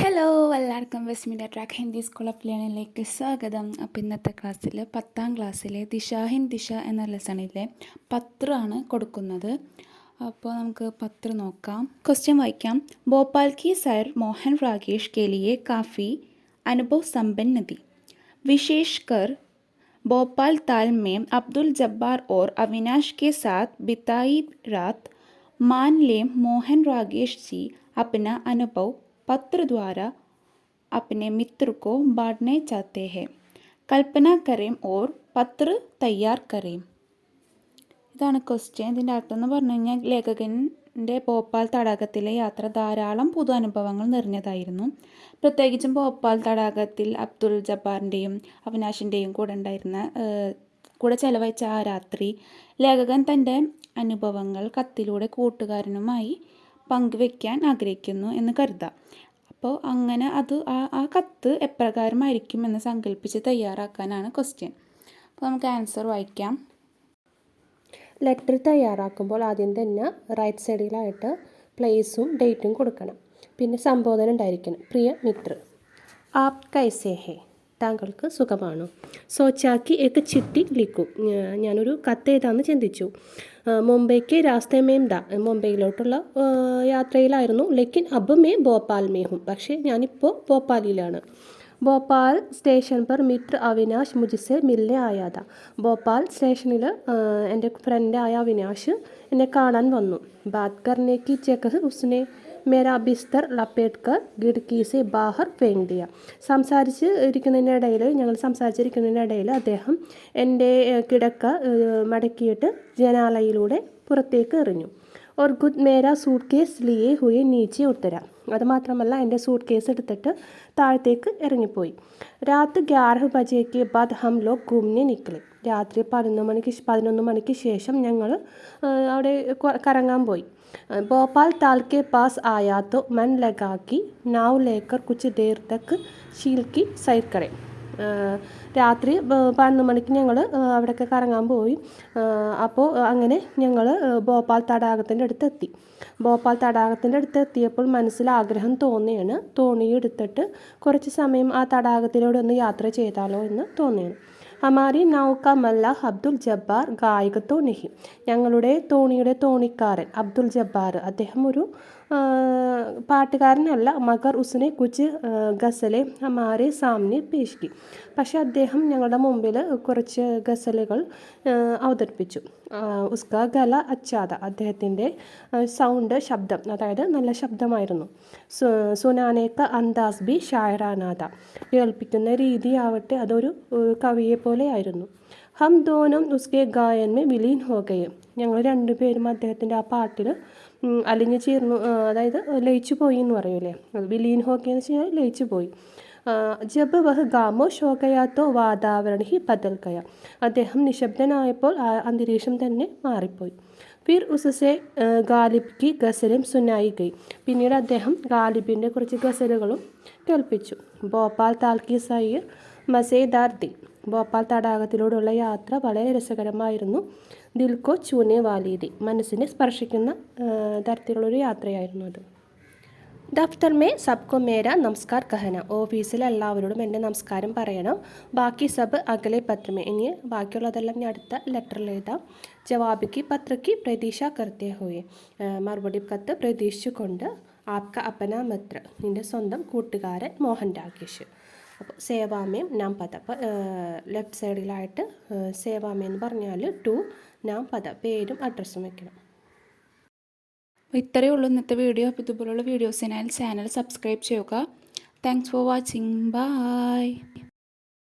Hello എല്ലാവർക്കും west media track Hindi school of ലേണിംഗിലേക്ക് സ്വാഗതം. അപ്പോൾ ഇന്നത്തെ ക്ലാസ്സിൽ 10ാം ക്ലാസ്സിലെ ദിശ ഹിന്ദ് ദിശ എന്ന ലെസണിലെ പത്രമാണ് കൊടുക്കുന്നത്. അപ്പോൾ നമുക്ക് പത്രം നോക്കാം. ക്വസ്റ്റ്യൻ വായിക്കാം. ഭോപ്പാൽ की सैर मोहन राकेश के लिए काफ़ी अनुभव संपन्न थी. विशेषकर भोपाल ताल में अब्दुल जब्बार और अविनाश के साथ बिताई रात मान ले मोहन राकेश जी अपना अनुभव पत्र द्वारा अपने मित्र को बांटना चाहते हैं. कल्पना करें और पत्र तैयार करें. ഇതാണ് ക്വസ്റ്റ്യൻ. ഇതിൻ്റെ അർത്ഥം എന്ന് പറഞ്ഞു കഴിഞ്ഞാൽ ലേഖകൻ്റെ ഭോപ്പാൽ തടാകത്തിലെ യാത്ര ധാരാളം പുതു അനുഭവങ്ങൾ നിറഞ്ഞതായിരുന്നു. പ്രത്യേകിച്ചും ഭോപ്പാൽ തടാകത്തിൽ അബ്ദുൽ ജബ്ബാറിൻ്റെയും അവിനാഷിൻ്റെയും കൂടെ ചെലവഴിച്ച ആ രാത്രി ലേഖകൻ തൻ്റെ അനുഭവങ്ങൾ കത്തിലൂടെ കൂട്ടുകാരനുമായി പങ്കുവെക്കാൻ ആഗ്രഹിക്കുന്നു എന്ന് കരുതാം. അപ്പോൾ അങ്ങനെ ആ കത്ത് എപ്രകാരമായിരിക്കും എന്ന് സങ്കല്പിച്ച് തയ്യാറാക്കാനാണ് ക്വസ്റ്റ്യൻ. അപ്പോൾ നമുക്ക് ആൻസർ വായിക്കാം. ലെറ്റർ തയ്യാറാക്കുമ്പോൾ ആദ്യം തന്നെ റൈറ്റ് സൈഡിലായിട്ട് പ്ലേസും ഡേറ്റും കൊടുക്കണം. പിന്നെ സംബോധന ഉണ്ടായിരിക്കണം. പ്രിയ മിത്ര, ആപ് കൈസേ ഹേ, താങ്കൾക്ക് സുഖമാണോ? സോച്ചാക്കി ഏക്ക് ചിട്ടി ലിഖു, ഞാനൊരു കത്ത് എഴുതാമെന്ന് ചിന്തിച്ചു. മുംബൈക്ക് രാസ്തമേം ദാ, മുംബൈയിലോട്ടുള്ള യാത്രയിലായിരുന്നു. ലേക്കിൻ അബ് മേ ഭോപ്പാൽ മേ ഹും, പക്ഷേ ഞാനിപ്പോൾ ഭോപ്പാലിലാണ്. ഭോപ്പാൽ സ്റ്റേഷൻ പർ മിത്ര അവിനാശ് മുജിസെ മിൽനെ ആയാതാ, ഭോപ്പാൽ സ്റ്റേഷനിൽ എൻ്റെ ഫ്രണ്ടായ അവിനാശ് എന്നെ കാണാൻ വന്നു. ബാത് കർണേക്ക് ജഗഹ ഉസ്നെ മേരാ ബിസ്തർ ലപ്പേട്ട് കർ ഖിഡ്കി സെ ബാഹർ ഫേങ്ക് ദിയ, ഞങ്ങൾ സംസാരിച്ചിരിക്കുന്നതിനിടയിൽ അദ്ദേഹം എൻ്റെ കിടക്ക മടക്കിയിട്ട് ജനാലയിലൂടെ പുറത്തേക്ക് എറിഞ്ഞു. और खुद मेरा सूट केस लिए हुए नीचे उतरा, അതുമാത്രമല്ല എൻ്റെ സൂട്ട് കേസ് എടുത്തിട്ട് താഴത്തേക്ക് ഇറങ്ങിപ്പോയി. രാത്രി 11 ബജേക്ക് ബാദ് ഹം ലോഗ് ഘൂമനെ നിക്കലെ, രാത്രി 11 മണിക്ക് ശേഷം ഞങ്ങൾ അവിടെ കറങ്ങാൻ പോയി. ഭോപ്പാൽ താൽ के पास आया तो मन लगा कि नाव लेकर कुछ देर तक झील की सैर करें. രാത്രി 11 മണിക്ക് ഞങ്ങൾ അവിടെയൊക്കെ കറങ്ങാൻ പോയി. അപ്പോൾ അങ്ങനെ ഞങ്ങൾ ഭോപ്പാൽ തടാകത്തിൻ്റെ അടുത്തെത്തി. ഭോപ്പാൽ തടാകത്തിൻ്റെ അടുത്തെത്തിയപ്പോൾ മനസ്സിൽ ആഗ്രഹം തോന്നിയാണ് തോണിയെടുത്തിട്ട് കുറച്ച് സമയം ആ തടാകത്തിലൂടെ ഒന്ന് യാത്ര ചെയ്താലോ എന്ന് തോന്നിയാണ്. ഹമാരി നൗക മല്ലാഹ് അബ്ദുൽ ജബ്ബാർ ഗായക തോ നഹി, ഞങ്ങളുടെ തോണിയുടെ തോണിക്കാരൻ അബ്ദുൽ ജബ്ബാർ, അദ്ദേഹം ഒരു പാട്ടുകാരനല്ല. മഗർ ഉസ്നെ കുച്ച് ഗസലെ ഹമാരെ സാമനെ പേഷ് കി, പക്ഷേ അദ്ദേഹം ഞങ്ങളുടെ മുമ്പിൽ കുറച്ച് ഗസലുകൾ അവതരിപ്പിച്ചു. ഉസ്കാ ഗല അച്ചാദ, അദ്ദേഹത്തിൻ്റെ ശബ്ദം, അതായത് നല്ല ശബ്ദമായിരുന്നു. സുനാനേക്ക അന്താസ് ബി ഷായറാനാഥ, കേൾപ്പിക്കുന്ന രീതിയാവട്ടെ അതൊരു കവിയെ പോലെ ആയിരുന്നു. ഹം ദോനും ഉസ്കെ ഗായന്മേ വിലീൻ ഹോ ഗയെ, ഞങ്ങൾ രണ്ടുപേരും അദ്ദേഹത്തിൻ്റെ ആ പാട്ടിൽ അലിഞ്ഞു ചേർന്നു, അതായത് ലയിച്ചു പോയി എന്ന് പറയൂലേ. വിലീൻ ഹോ ഗയെ എന്ന് വെച്ച് കഴിഞ്ഞാൽ ലയിച്ചു പോയി. ജബ് വഹ് ഗാമോഷ് ഹോ ഗയാ തോ വാതാവരണ ഹി ബദൽ ഗയ, അദ്ദേഹം നിശബ്ദനായപ്പോൾ അന്തരീക്ഷം തന്നെ മാറിപ്പോയി. ഫിർ ഉസ്സെ ഗാലിബ് കി ഗസലും സുനായി ഗയി, പിന്നീട് അദ്ദേഹം ഗാലിബിൻ്റെ കുറച്ച് ഗസലുകളും കേൾപ്പിച്ചു. ഭോപ്പാൽ താൽ കി സൈർ മസേദാർ ദി, ഭോപ്പാൽ തടാകത്തിലൂടെയുള്ള യാത്ര വളരെ രസകരമായിരുന്നു. ദിൽക്കോ ചൂനെ വാലീതി, മനസ്സിനെ സ്പർശിക്കുന്ന തരത്തിലുള്ളൊരു യാത്രയായിരുന്നു അത്. ദഫ്തർ മേ സബ്കോ മേര നമസ്കാർ കഹന, ഓഫീസിൽ എല്ലാവരോടും എൻ്റെ നമസ്കാരം പറയണം. ബാക്കി സബ് അഗലെ പത്രമേ, ഇനി ബാക്കിയുള്ളതെല്ലാം ഞാൻ അടുത്ത ലെറ്ററിൽ എഴുതാം. ജവാബിക്ക് പത്രക്ക് പ്രതീക്ഷ കർത്തേ ഹോയെ, മറുപടി കത്ത് പ്രതീക്ഷിച്ചുകൊണ്ട്. ആപ്ക അപ്പന മിത്ര, നിൻ്റെ സ്വന്തം കൂട്ടുകാരൻ മോഹൻ രാകേഷ്. അപ്പോൾ സേവാമേം നാം പദ, അപ്പോൾ ലെഫ്റ്റ് സൈഡിലായിട്ട് സേവാമേ എന്ന് പറഞ്ഞാൽ ടു, നാം പദ പേരും അഡ്രസ്സും വെക്കണം. അപ്പോൾ ഇത്രയേ ഉള്ളൂ ഇന്നത്തെ വീഡിയോ. അപ്പോൾ ഇതുപോലുള്ള വീഡിയോസിനായി ചാനൽ സബ്സ്ക്രൈബ് ചെയ്യുക. Thanks for watching. ബൈ.